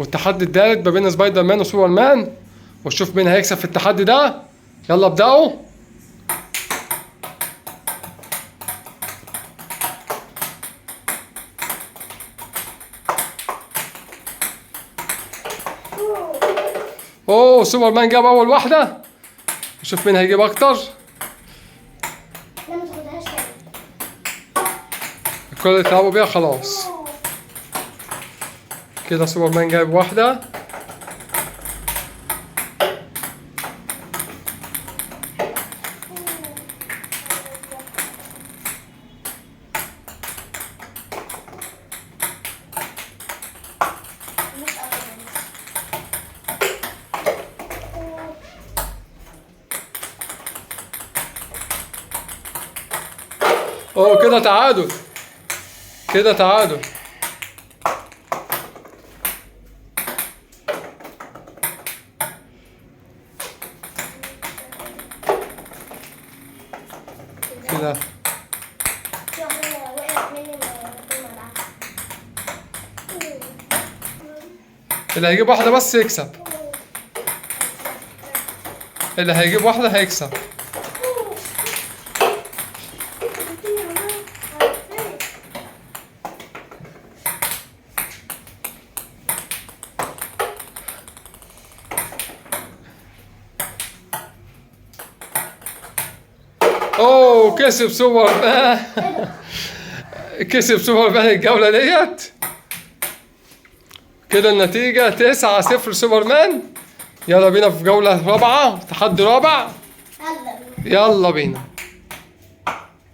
والتحدي التالت ما بين سبايدر مان وسوبر مان، ونشوف مين هيكسب في التحدي ده. يلا ابدأوا. اوه سوبر مان جاب اول واحدة، نشوف مين هيجيب اكتر. لا ما تاخدهاش تاني. الكل اللي اتلعبوا بيها خلاص. كده سوبر مان جايب واحدة. اوه كده تعادل، كده تعادل. كده في واحدة وقعت مني اللي هيجيب واحدة بس يكسب، اللي هيجيب واحدة هيكسب. اوه كسب سوبر مان. كسب سوبر مان الجولة ديت. كده النتيجة 9-0 سوبر مان. يلا بينا في جولة رابعة، تحدي رابع. يلا يلا بينا.